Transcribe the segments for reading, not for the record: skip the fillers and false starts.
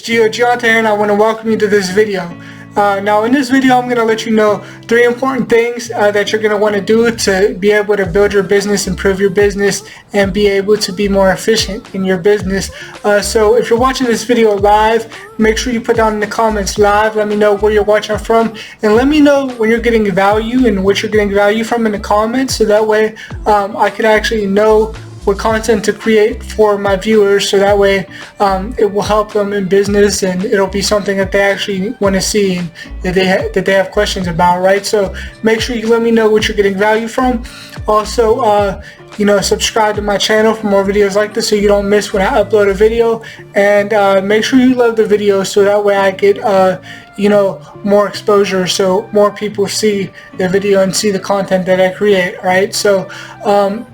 it's Giante here, and I want to welcome you to this video. Now in this video I'm going to let you know 3 important things that you're going to want to do to be able to build your business, improve your business, and be able to be more efficient in your business. So if you're watching this video live, make sure you put down in the comments live, let me know where you're watching from, and let me know when you're getting value and what you're getting value from in the comments, so that way I can actually know what content to create for my viewers, so that way it will help them in business, and it'll be something that they actually want to see and that they have questions about, right? So make sure you let me know what you're getting value from. Also, subscribe to my channel for more videos like this so you don't miss when I upload a video, and make sure you love the video so that way I get more exposure, so more people see the video and see the content that I create, right? So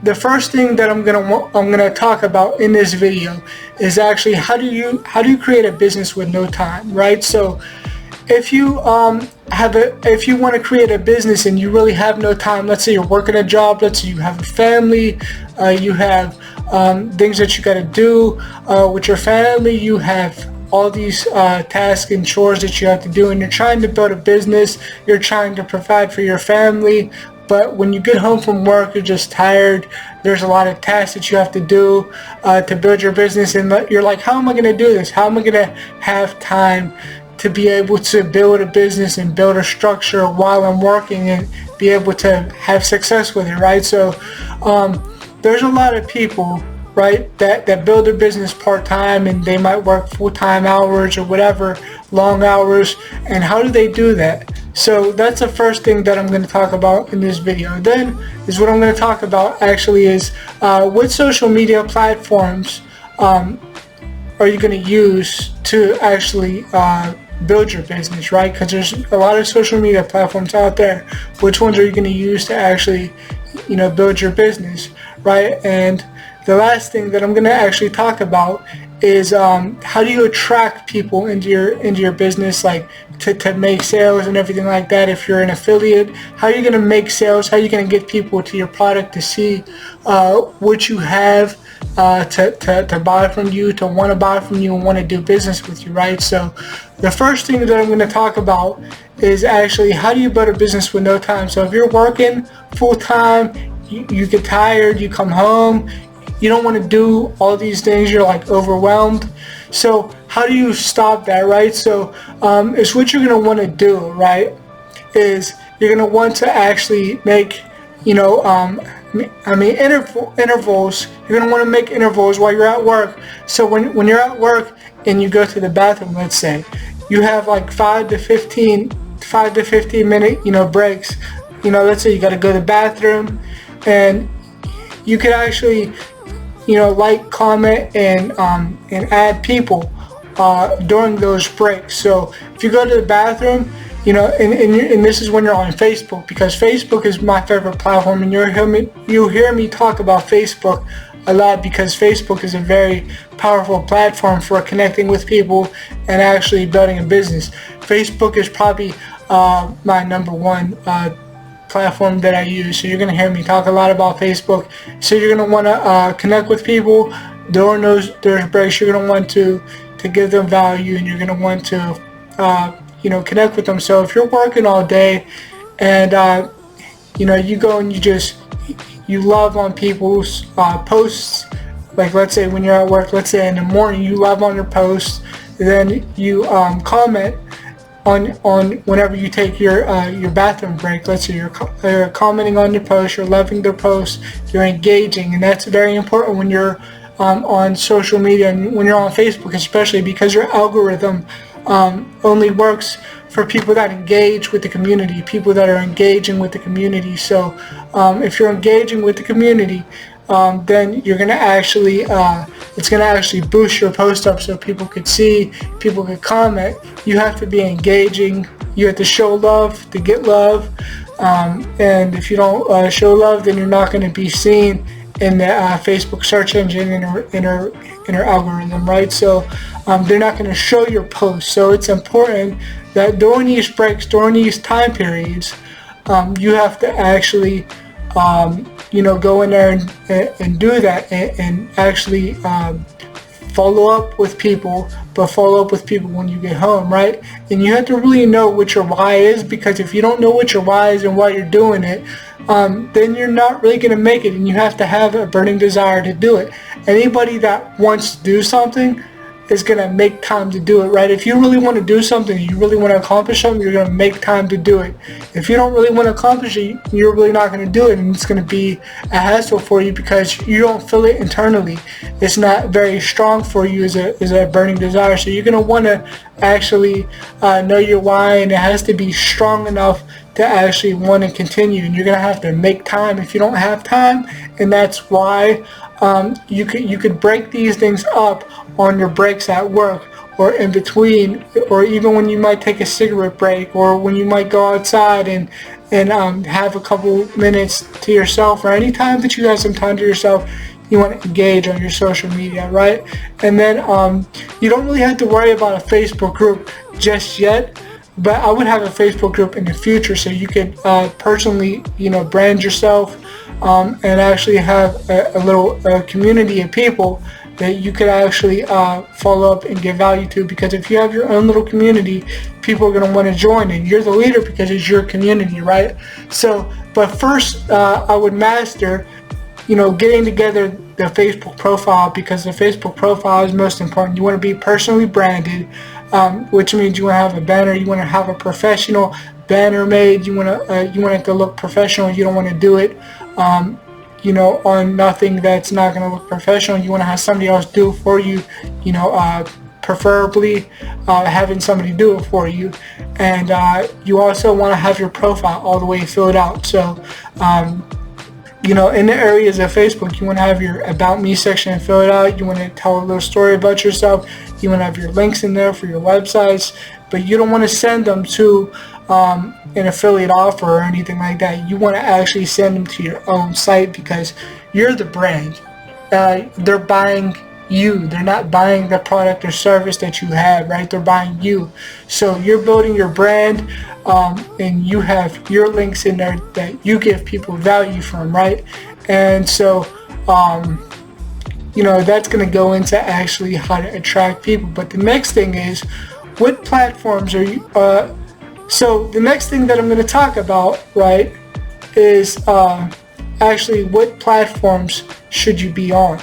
the first thing that I'm gonna talk about in this video is actually how do you create a business with no time, right? So if you want to create a business and you really have no time, let's say you're working a job, let's say you have a family, you have things that you got to do with your family, you have all these tasks and chores that you have to do, and you're trying to build a business, you're trying to provide for your family, but when you get home from work you're just tired, there's a lot of tasks that you have to do to build your business, and you're like, how am I going to do this? How am I going to have time to be able to build a business and build a structure while I'm working and be able to have success with it, right? So there's a lot of people, right, that build their business part-time, and they might work full-time hours or whatever, long hours. And how do they do that? So that's the first thing that I'm going to talk about in this video. Then is what I'm going to talk about actually is what social media platforms are you going to use to actually build your business, right? Because there's a lot of social media platforms out there. Which ones are you going to use to actually build your business, right? And the last thing that I'm going to actually talk about is how do you attract people into your business, like to make sales and everything like that. If you're an affiliate, how are you going to make sales? How are you going to get people to your product to see what you have, to buy from you, to want to buy from you and want to do business with you, right? So the first thing that I'm going to talk about is actually how do you build a business with no time. So if you're working full-time, you get tired, you come home, you don't want to do all these things, you're like overwhelmed. So how do you stop that, right? So it's what you're going to want to do, right, is you're going to want to actually make intervals. You're going to want to make intervals while you're at work. So when you're at work and you go to the bathroom, let's say you have like 5 to 15 minute breaks. Let's say you got to go to the bathroom, and you could actually like, comment, and add people during those breaks. So if you go to the bathroom, and this is when you're on Facebook, because Facebook is my favorite platform, and you'll hear me talk about Facebook a lot, because Facebook is a very powerful platform for connecting with people and actually building a business. Facebook is probably my number one platform that I use. So you're going to hear me talk a lot about Facebook. So you're going to want to connect with people during those breaks. You're going to want to give them value, and you're going to want to connect with them. So if you're working all day and you go and you love on people's posts, like let's say when you're at work, let's say in the morning, you love on their posts, then you comment on whenever you take your bathroom break. Let's say you're commenting on your post, you're loving their posts, you're engaging, and that's very important when you're on social media, and when you're on Facebook especially, because your algorithm only works for people that engage with the community, people that are engaging with the community. So if you're engaging with the community, then you're gonna actually it's gonna actually boost your post up, so people could see, people could comment. You have to be engaging, you have to show love to get love, and if you don't show love, then you're not going to be seen in the Facebook search engine, in our algorithm, right? So they're not going to show your posts. So it's important that during these breaks, during these time periods, you have to actually go in there and do that, and actually follow up with people, but follow up with people when you get home, right? And you have to really know what your why is, because if you don't know what your why is and why you're doing it, then you're not really going to make it, and you have to have a burning desire to do it. Anybody that wants to do something is going to make time to do it, right? If you really want to do something, you really want to accomplish something, you're going to make time to do it. If you don't really want to accomplish it, you're really not going to do it, and it's going to be a hassle for you because you don't feel it internally. It's not very strong for you as a burning desire. So you're going to want to actually know your why, and it has to be strong enough to actually want to continue, and you're going to have to make time if you don't have time. And that's why you could break these things up on your breaks at work, or in between, or even when you might take a cigarette break, or when you might go outside and have a couple minutes to yourself, or any time that you have some time to yourself, you want to engage on your social media, right? And then you don't really have to worry about a Facebook group just yet, but I would have a Facebook group in the future, so you could personally, brand yourself and actually have a little community of people that you could actually follow up and give value to. Because if you have your own little community, people are going to want to join, and you're the leader because it's your community, right? So, but first, I would master, getting together the Facebook profile, because the Facebook profile is most important. You want to be personally branded, which means you want to have a banner. You want to have a professional banner made. You want it to look professional. You don't want to do it on nothing that's not going to look professional. You want to have somebody else do it for you, preferably having somebody do it for you. And you also want to have your profile all the way filled out. So in the areas of Facebook, you want to have your About Me section filled out. You want to tell a little story about yourself. You want to have your links in there for your websites, but you don't want to send them to an affiliate offer or anything like that. You want to actually send them to your own site, because you're the brand. They're buying you. They're not buying the product or service that you have, right? They're buying you. So you're building your brand, and you have your links in there that you give people value from, right? And so that's going to go into actually how to attract people. But the next thing is, what platforms are you so the next thing that I'm going to talk about, right, is actually what platforms should you be on.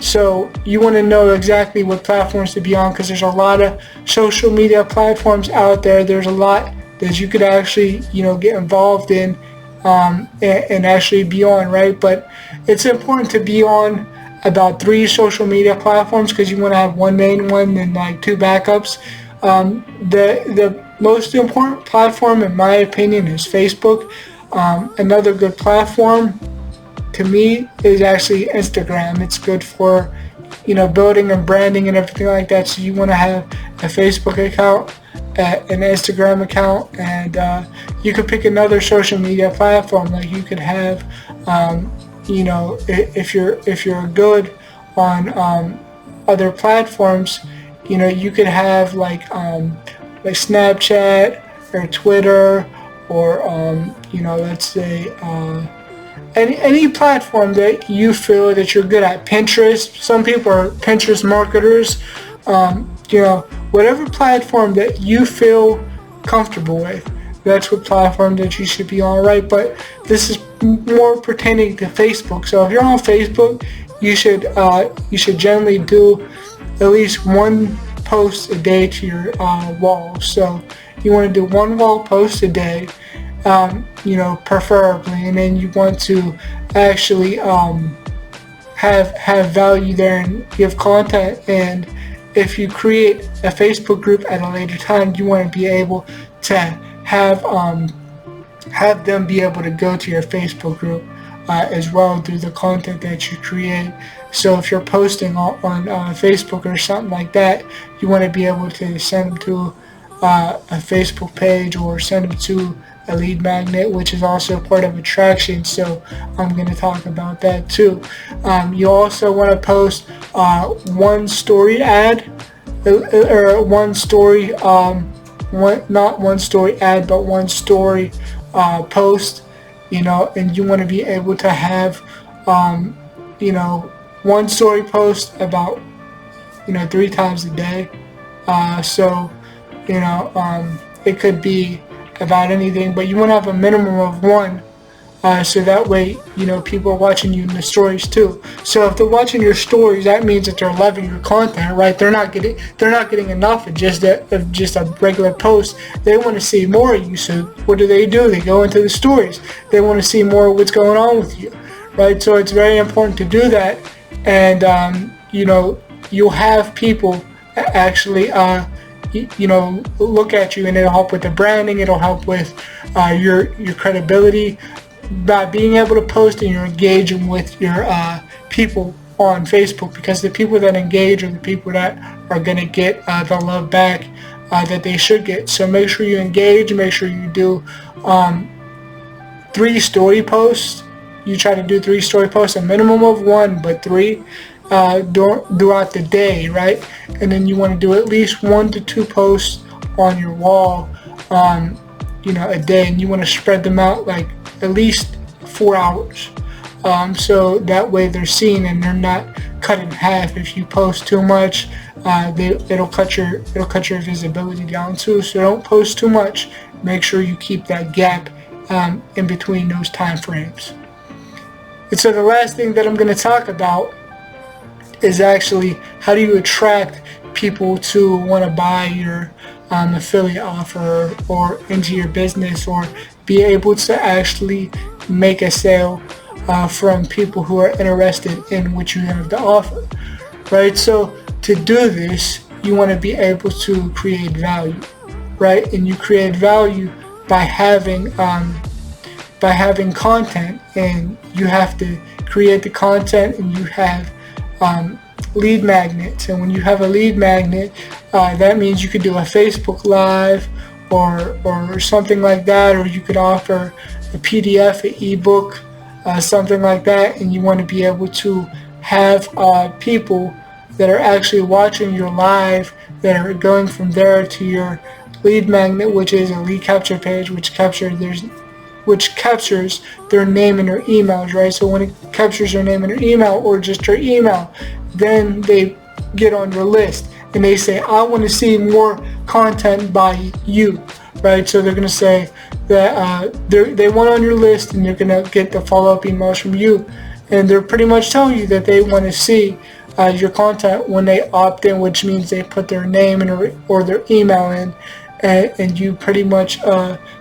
So you want to know exactly what platforms to be on, because there's a lot of social media platforms out there. There's a lot that you could actually get involved in and actually be on, right? But it's important to be on about 3 social media platforms, because you want to have one main one and like 2 backups. The most important platform, in my opinion, is Facebook. Another good platform to me is actually Instagram. It's good for building and branding and everything like that. So you want to have a Facebook account, an Instagram account, and you could pick another social media platform. Like you could have if you're good on other platforms, you could have like Snapchat or Twitter, or let's say any platform that you feel that you're good at. Pinterest. Some people are Pinterest marketers. Whatever platform that you feel comfortable with, that's what platform that you should be on, right? But this is more pertaining to Facebook. So if you're on Facebook, you should generally do at least 1 post a day to your wall. So you want to do 1 wall post a day, preferably, and then you want to actually have value there and give content. And if you create a Facebook group at a later time, you want to be able to have them be able to go to your Facebook group as well through the content that you create. So if you're posting on Facebook or something like that, you want to be able to send them to a Facebook page, or send them to a lead magnet, which is also part of attraction. So I'm going to talk about that too. You also want to post 1 story ad, or 1 story, not 1 story ad, but 1 story post, and you want to be able to have 1 story post about 3 times a day. So it could be about anything, but you want to have a minimum of 1. So that way, people are watching you in the stories too. So if they're watching your stories, that means that they're loving your content, right? They're not getting enough of just a regular post. They want to see more of you. So what do? They go into the stories. They want to see more of what's going on with you, right? So it's very important to do that, and you'll have people actually look at you, and it'll help with the branding. It'll help with your credibility. By being able to post and you're engaging with your people on Facebook, because the people that engage are the people that are going to get the love back that they should get. So make sure you engage, make sure you do 3 story posts. You try to do 3 story posts, a minimum of 1, but 3 throughout the day, right? And then you want to do at least 1 to 2 posts on your wall a day, and you want to spread them out like at least 4 hours, so that way they're seen and they're not cut in half. If you post too much, it'll cut your visibility down too. So don't post too much. Make sure you keep that gap in between those time frames. And so the last thing that I'm going to talk about is actually how do you attract people to want to buy your affiliate offer or into your business, or be able to actually make a sale from people who are interested in what you have to offer, right? So to do this, you want to be able to create value, right? And you create value by having content, and you have to create the content, and you have lead magnets. And when you have a lead magnet, that means you could do a Facebook Live or something like that, or you could offer a PDF, an ebook, something like that, and you want to be able to have people that are actually watching your live that are going from there to your lead magnet, which is a lead capture page, which captures their name and their emails, right? So when it captures their name and their email, or just their email, then they get on your list and they say, I want to see more content by you, right? So they're going to say that they want on your list, and they're going to get the follow-up emails from you, and they're pretty much telling you that they want to see your content when they opt in, which means they put their name or their email in, and you pretty much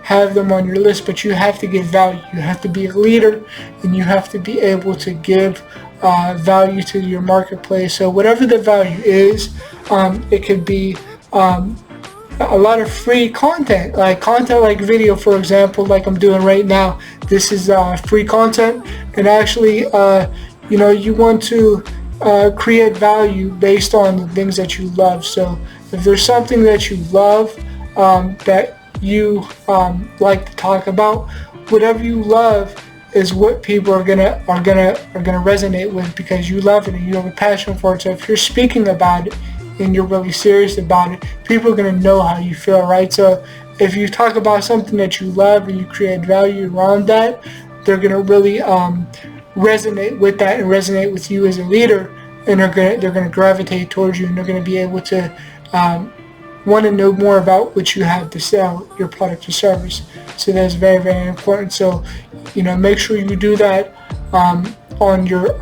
have them on your list. But you have to give value. You have to be a leader, and you have to be able to give value to your marketplace. So whatever the value is, it could be a lot of free content like video, for example, like I'm doing right now. This is free content, and actually you want to create value based on the things that you love. So if there's something that you love, that you like to talk about, whatever you love is what people are gonna resonate with, because you love it and you have a passion for it. So if you're speaking about it and you're really serious about it, people are gonna know how you feel, right? So if you talk about something that you love and you create value around that, they're gonna really resonate with that and resonate with you as a leader, and they're gonna gravitate towards you, and they're gonna be able to want to know more about what you have to sell, your product or service. So that's very, very important. So make sure you do that on your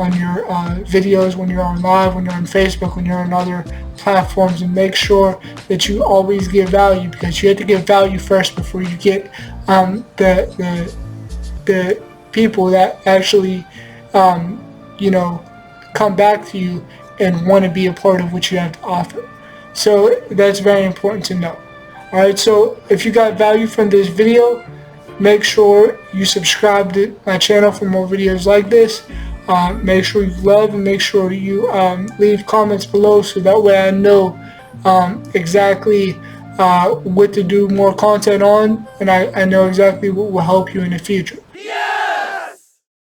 videos, when you're on live, when you're on Facebook, when you're on other platforms, and make sure that you always give value, because you have to give value first before you get the people that actually come back to you and want to be a part of what you have to offer. So that's very important to know. Alright, so if you got value from this video, make sure you subscribe to my channel for more videos like this. Make sure you love, and make sure you leave comments below, so that way I know exactly what to do more content on, and I know exactly what will help you in the future.